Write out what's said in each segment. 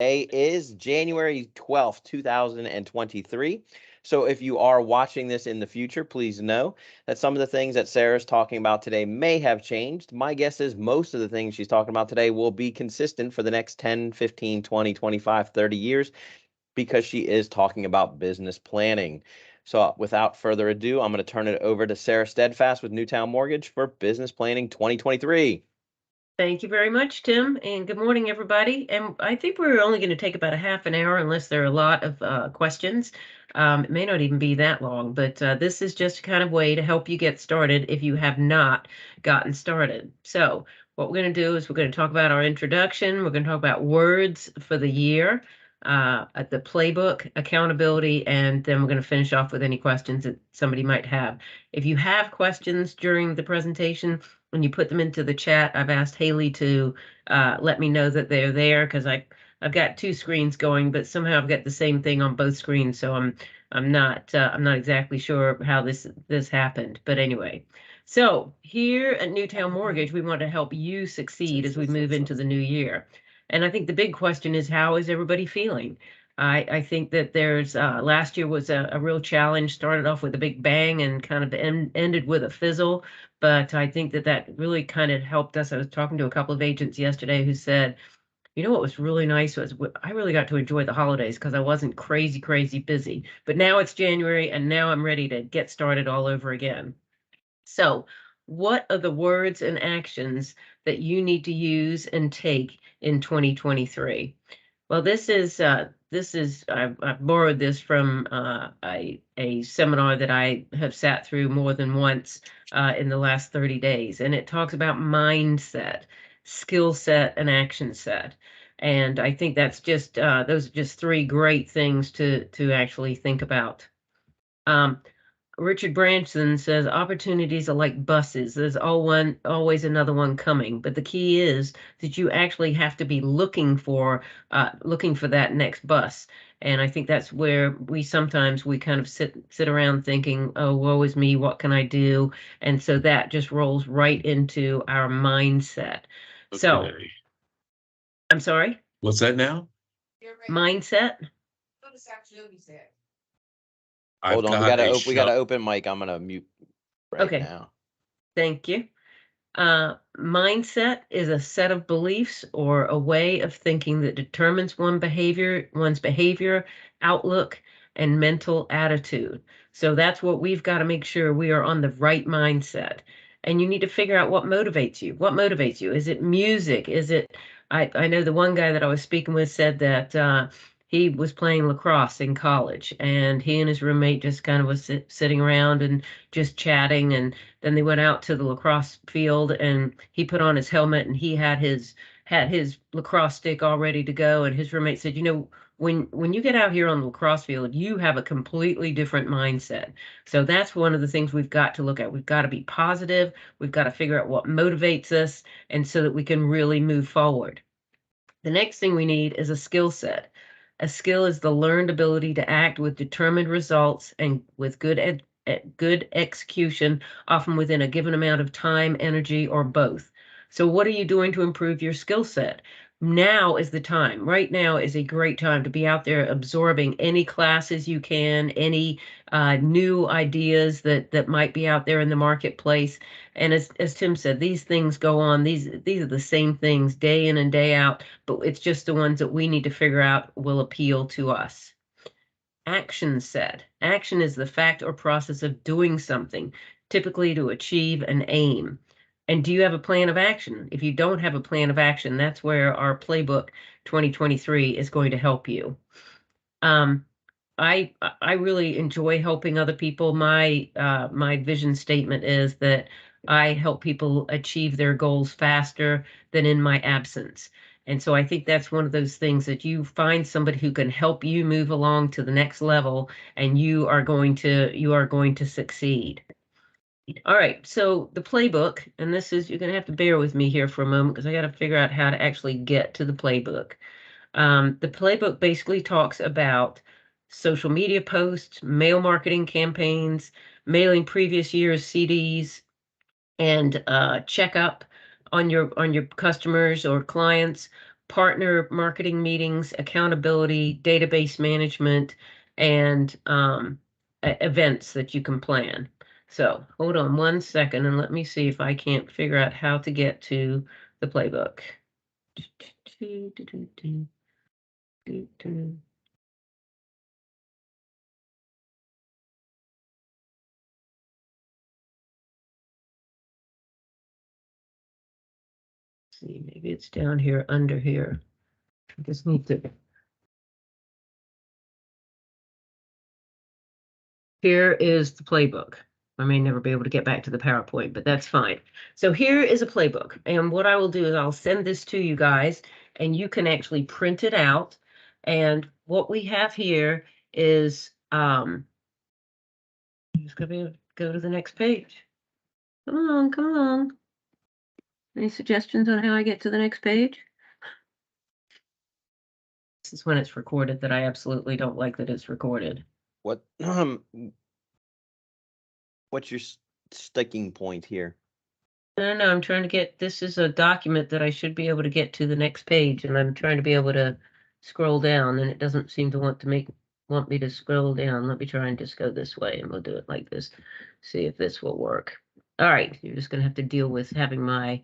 Today is January 12th, 2023. So if you are watching this in the future, please know that some of the things that Sarah's talking about today may have changed. My guess is most of the things she's talking about today will be consistent for the next 10, 15, 20, 25, 30 years because she is talking about business planning. So without further ado, I'm going to turn it over to Sarah Steadfast with Newtown Mortgage for Business Planning 2023. Thank you very much, Tim, and good morning, everybody. And I think we're only going to take about a half an hour unless there are a lot of questions. It may not even be that long, but this is just a kind of way to help you get started if you have not gotten started. So what we're going to do is we're going to talk about our introduction. We're going to talk about words for the year, at the playbook, accountability, and then we're going to finish off with any questions that somebody might have. If you have questions during the presentation, when you put them into the chat, I've asked Haley to let me know that they're there because I've got two screens going, but somehow I've got the same thing on both screens, so I'm not exactly sure how this happened. But anyway, so here at Newtown Mortgage, we want to help you succeed as we move into the new year. And I think the big question is, how is everybody feeling? I think that there's last year was a real challenge, started off with a big bang and kind of ended with a fizzle. But I think that that really kind of helped us. I was talking to a couple of agents yesterday who said, you know, what was really nice was I really got to enjoy the holidays because I wasn't crazy busy. But now it's January and now I'm ready to get started all over again. So, what are the words and actions that you need to use and take in 2023? Well, I've borrowed this from a seminar that I have sat through more than once in the last 30 days, and it talks about mindset, skill set, and action set. And I think that's just those are just three great things to actually think about. Um, Richard Branson says opportunities are like buses. There's always another one coming. But the key is that you actually have to be looking for that next bus. And I think that's where we kind of sit around thinking, oh, woe is me, what can I do? And so that just rolls right into our mindset. So Okay. I'm sorry, What's that now? mindset. I've Hold on, got a we got to shut. open mic. I'm going to mute right Okay, now. thank you. Mindset is a set of beliefs or a way of thinking that determines one's behavior, outlook, and mental attitude. So that's what we've got to make sure we are on the right mindset. And you need to figure out what motivates you. What motivates you? Is it music? I know the one guy that I was speaking with said that he was playing lacrosse in college and he and his roommate just kind of was sitting around and just chatting, and then they went out to the lacrosse field and he put on his helmet and he had his lacrosse stick all ready to go. And his roommate said, you know, when you get out here on the lacrosse field, you have a completely different mindset. So that's one of the things we've got to look at. We've got to be positive. We've got to figure out what motivates us and so that we can really move forward. The next thing we need is a skill set. A skill is the learned ability to act with determined results and with good execution, often within a given amount of time, energy, or both. So, what are you doing to improve your skill set? Now is the time. Right now is a great time to be out there absorbing any classes you can, any new ideas that might be out there in the marketplace. And as Tim said, these things go on. These are the same things day in and day out, but it's just the ones that we need to figure out will appeal to us. Action set. Action is the fact or process of doing something, typically to achieve an aim. And do you have a plan of action? If you don't have a plan of action, that's where our playbook 2023 is going to help you. Um, I really enjoy helping other people. My vision statement is that I help people achieve their goals faster than in my absence. And so I think that's one of those things that you find somebody who can help you move along to the next level, and you are going to succeed. All right, so the playbook, and this is, you're going to have to bear with me here for a moment because I got to figure out how to actually get to the playbook. The playbook basically talks about social media posts, mail marketing campaigns, mailing previous year's CDs, and checkup on your customers or clients, partner marketing meetings, accountability, database management, and events that you can plan. So hold on 1 second and let me see if I can't figure out how to get to the playbook. See, maybe it's down here under here. I just need to. Here is the playbook. I may never be able to get back to the PowerPoint, but that's fine. So here is a playbook. And what I will do is I'll send this to you guys and you can actually print it out. And what we have here is I'm just gonna go to the next page. Come on, come on. Any suggestions on how I get to the next page? This is when it's recorded that I absolutely don't like that it's recorded. What what's your sticking point here? No, I'm trying to get, this is a document that I should be able to get to the next page, and I'm trying to be able to scroll down, and it doesn't seem to want me to scroll down. Let me try and just go this way, and we'll do it like this. See if this will work. All right, you're just gonna have to deal with having my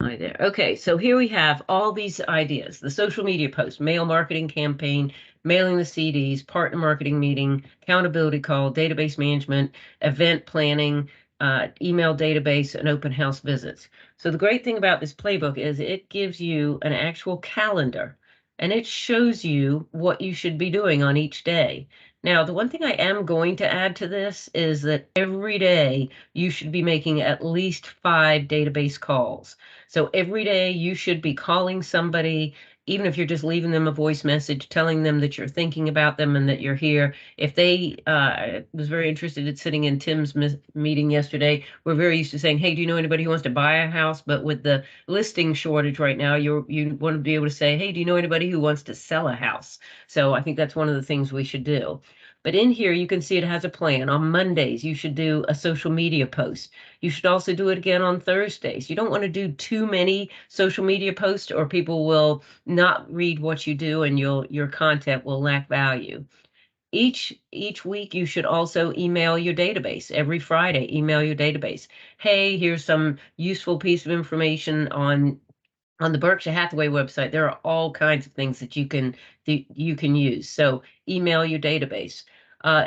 Hi there. Okay, so here we have all these ideas: the social media post, mail marketing campaign, mailing the CDs, partner marketing meeting, accountability call, database management, event planning, email database, and open house visits. So the great thing about this playbook is it gives you an actual calendar and it shows you what you should be doing on each day. Now, the one thing I am going to add to this is that every day you should be making at least 5 database calls. So every day you should be calling somebody, even if you're just leaving them a voice message, telling them that you're thinking about them and that you're here. If they was very interested in sitting in Tim's meeting yesterday, we're very used to saying, hey, do you know anybody who wants to buy a house? But with the listing shortage right now, you want to be able to say, hey, do you know anybody who wants to sell a house? So I think that's one of the things we should do. But in here, you can see it has a plan. On Mondays, you should do a social media post. You should also do it again on Thursdays. You don't want to do too many social media posts or people will not read what you do and your content will lack value. Each week you should also email your database. Every Friday, email your database. Hey, here's some useful piece of information on the Berkshire Hathaway website. There are all kinds of things that you can use. So email your database.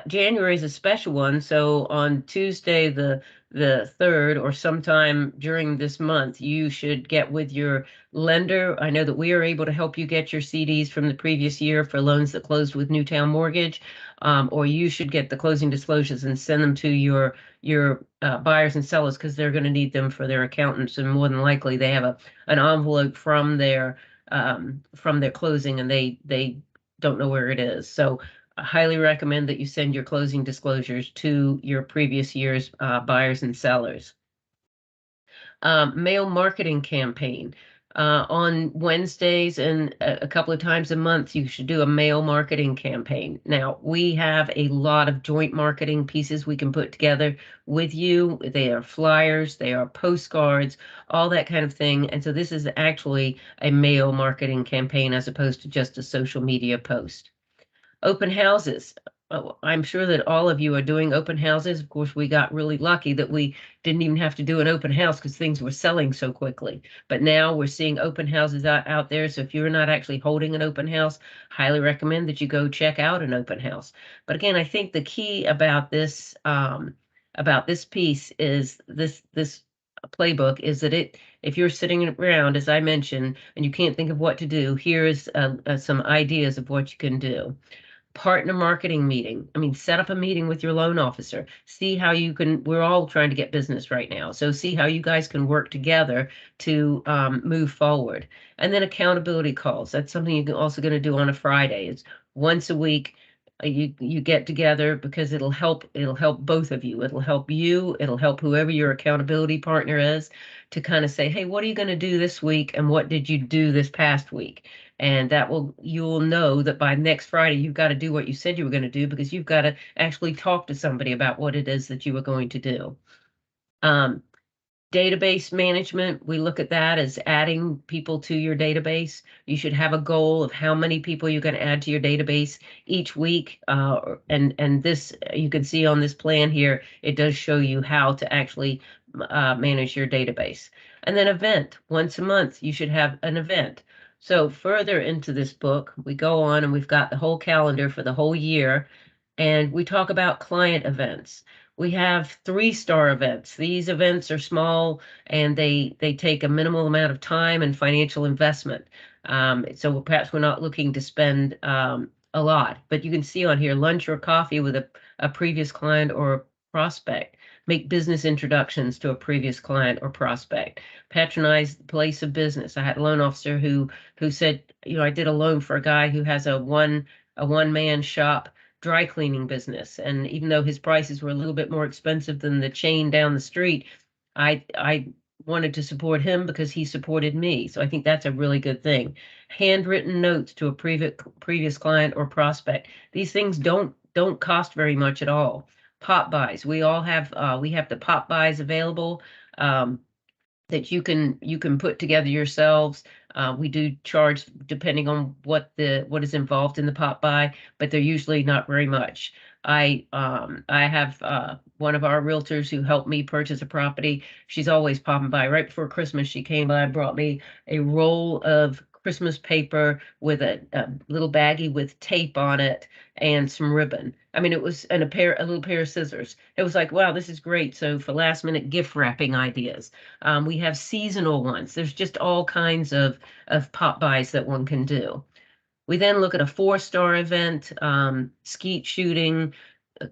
January is a special one. So on Tuesday, the 3rd, or sometime during this month, you should get with your lender. I know that we are able to help you get your CDs from the previous year for loans that closed with Newtown Mortgage, or you should get the closing disclosures and send them to your buyers and sellers because they're going to need them for their accountants, and more than likely they have an envelope from their closing and they don't know where it is. So I highly recommend that you send your closing disclosures to your previous year's buyers and sellers. Mail marketing campaign. On Wednesdays and a couple of times a month, you should do a mail marketing campaign. Now, we have a lot of joint marketing pieces we can put together with you. They are flyers, they are postcards, all that kind of thing. And so this is actually a mail marketing campaign as opposed to just a social media post. Open houses. Oh, I'm sure that all of you are doing open houses. Of course, we got really lucky that we didn't even have to do an open house because things were selling so quickly. But now we're seeing open houses out there. So if you're not actually holding an open house, highly recommend that you go check out an open house. But again, I think the key about this piece is this playbook is that if you're sitting around, as I mentioned, and you can't think of what to do, here is some ideas of what you can do. Partner marketing meeting. I mean, set up a meeting with your loan officer. See how you can, we're all trying to get business right now. So see how you guys can work together to move forward. And then accountability calls. That's something you can also going to do on a Friday. It's once a week. You get together because it'll help both of you. It'll help whoever your accountability partner is to kind of say, hey, what are you going to do this week? And what did you do this past week? And you'll know that by next Friday, you've got to do what you said you were going to do because you've got to actually talk to somebody about what it is that you were going to do. Um, Database management, we look at that as adding people to your database. You should have a goal of how many people you're going to add to your database each week. And this, you can see on this plan here, it does show you how to actually manage your database. And then event, once a month, you should have an event. So further into this book, we go on and we've got the whole calendar for the whole year, and we talk about client events. We have 3-star events. These events are small and they take a minimal amount of time and financial investment. So perhaps we're not looking to spend a lot, but you can see on here lunch or coffee with a previous client or a prospect. Make business introductions to a previous client or prospect. Patronize the place of business. I had a loan officer who said, I did a loan for a guy who has a one man shop dry cleaning business. And even though his prices were a little bit more expensive than the chain down the street, I wanted to support him because he supported me. So I think that's a really good thing. Handwritten notes to a previous client or prospect. These things don't cost very much at all. Pop buys. We have the pop buys available. That you can put together yourselves. We do charge depending on what is involved in the pop buy, but they're usually not very much. I have one of our realtors who helped me purchase a property. She's always popping by. Right before Christmas, she came by and brought me a roll of Christmas paper with a little baggie with tape on it and some ribbon. I mean, it was and a little pair of scissors. It was like, wow, this is great. So for last minute gift wrapping ideas. We have seasonal ones. There's just all kinds of pop buys that one can do. We then look at a 4-star event, skeet shooting,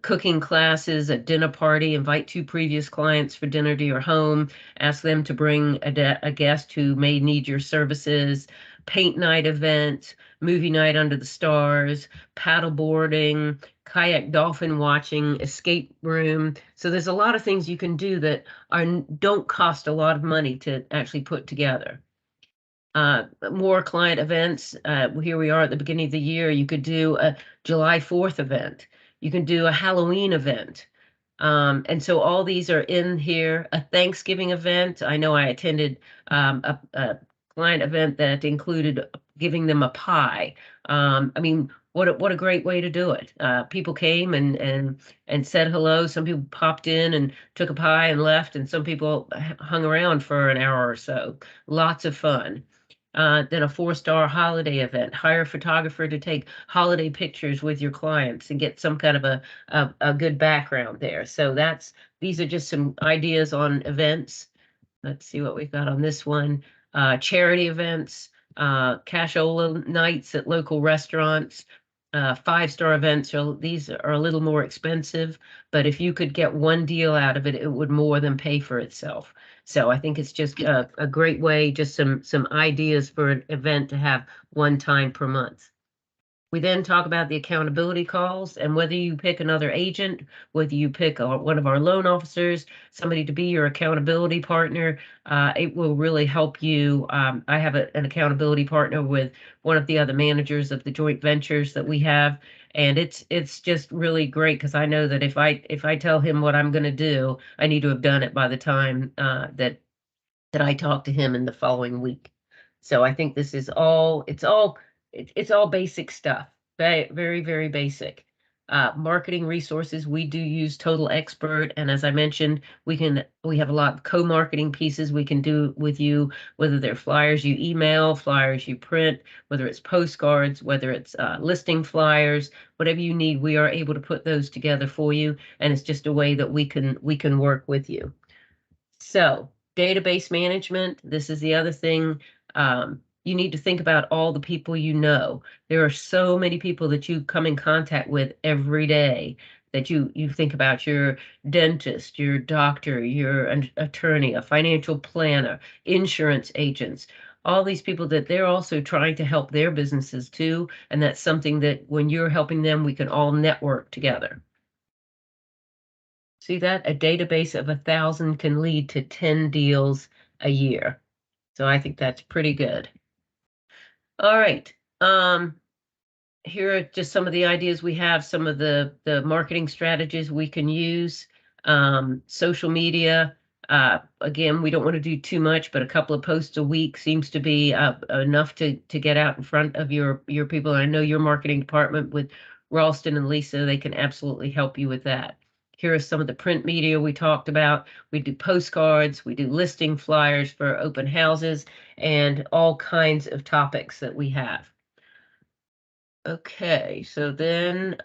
cooking classes, a dinner party, invite 2 previous clients for dinner to your home, ask them to bring a guest who may need your services, paint night event, movie night under the stars, paddle boarding, kayak dolphin watching, escape room. So there's a lot of things you can do that don't cost a lot of money to actually put together. More client events. Here we are at the beginning of the year. You could do a July 4th event. You can do a Halloween event. And so all these are in here. A Thanksgiving event. I know I attended a client event that included giving them a pie. I mean, what a great way to do it. People came and said hello. Some people popped in and took a pie and left, and some people hung around for an hour or so. Lots of fun. Then a 4-star holiday event. Hire a photographer to take holiday pictures with your clients and get some kind of a good background there. So these are just some ideas on events. Let's see what we've got on this one. Charity events, cashola nights at local restaurants, 5-star events. So these are a little more expensive, but if you could get one deal out of it, it would more than pay for itself. So I think it's just a great way, just some ideas for an event to have one time per month. We then talk about the accountability calls and whether you pick another agent, whether you pick one of our loan officers, somebody to be your accountability partner, it will really help you. I have an accountability partner with one of the other managers of the joint ventures that we have, and it's just really great because I know that if I tell him what I'm going to do, I need to have done it by the time that I talk to him in the following week. So I think this is it's all basic stuff. Very, very, very basic. Marketing resources, we do use Total Expert, and as I mentioned, we have a lot of co-marketing pieces we can do with you, whether they're flyers you email, flyers you print, whether it's postcards, whether it's listing flyers, whatever you need, we are able to put those together for you, and it's just a way that we can work with you. So, database management, this is the other thing. You need to think about all the people you know. There are so many people that you come in contact with every day that you think about your dentist, your doctor, your attorney, a financial planner, insurance agents, all these people that they're also trying to help their businesses too. And that's something that when you're helping them, we can all network together. See that? A database of 1,000 can lead to 10 deals a year. So I think that's pretty good. All right. Here are just some of the ideas we have, some of the marketing strategies we can use. Social media. Again, we don't want to do too much, but a couple of posts a week seems to be enough to get out in front of your people. And I know your marketing department with Ralston and Lisa, they can absolutely help you with that. Here are some of the print media we talked about. We do postcards, we do listing flyers for open houses, and all kinds of topics that we have. Okay, so then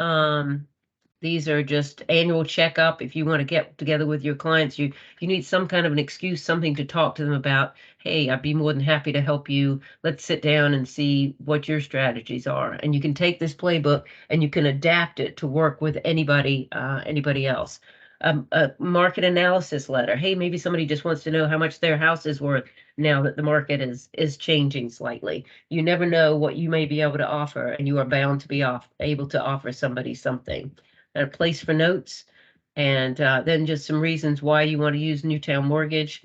these are just annual checkup. If you want to get together with your clients, you need some kind of an excuse, something to talk to them about. Hey, I'd be more than happy to help you. Let's sit down and see what your strategies are. And you can take this playbook and you can adapt it to work with anybody else. A market analysis letter. Hey, maybe somebody just wants to know how much their house is worth now that the market is changing slightly. You never know what you may be able to offer, and you are bound to be able to offer somebody something. A place for notes, and then just some reasons why you want to use Newtown Mortgage.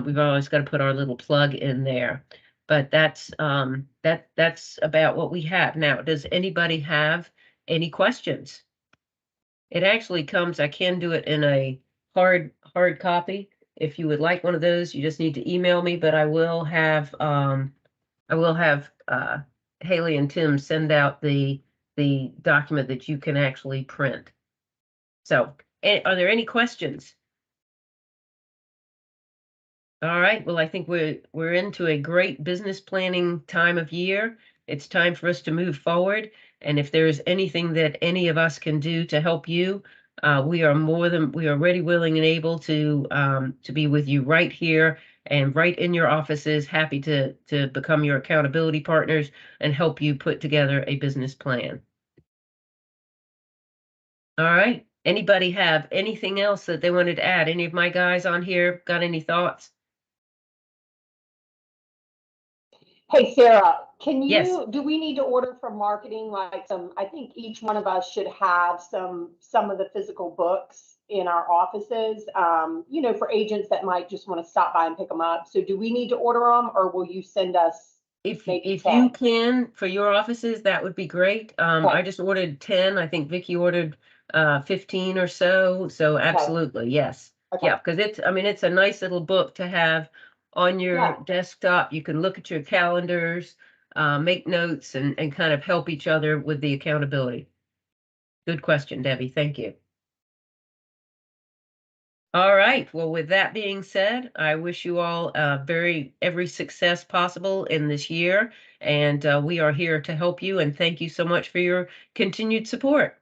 We've always got to put our little plug in there, but that's about what we have now. Does anybody have any questions? It actually comes, I can do it in a hard copy. If you would like one of those, you just need to email me, but I will have Haley and Tim send out the document that you can actually print. So, are there any questions? All right, well, I think we're into a great business planning time of year. It's time for us to move forward. And if there's anything that any of us can do to help you, we are ready, willing, and able to be with you right here and right in your offices, happy to become your accountability partners and help you put together a business plan. All right. Anybody have anything else that they wanted to add? Any of my guys on here got any thoughts? Hey, Sarah, Yes. do we need to order from marketing like I think each one of us should have some of the physical books in our offices, for agents that might just want to stop by and pick them up. So do we need to order them, or will you send us maybe If you 10? can for your offices, that would be great. Okay, I just ordered 10. I think Vicky ordered 15 or so. So okay, absolutely, yes. okay. Yeah, because it's a nice little book to have on your Yeah. desktop. You can look at your calendars, make notes, and kind of help each other with the accountability. Good question, Debbie. Thank you. All right. Well, with that being said, I wish you all every success possible in this year. And we are here to help you. And thank you so much for your continued support.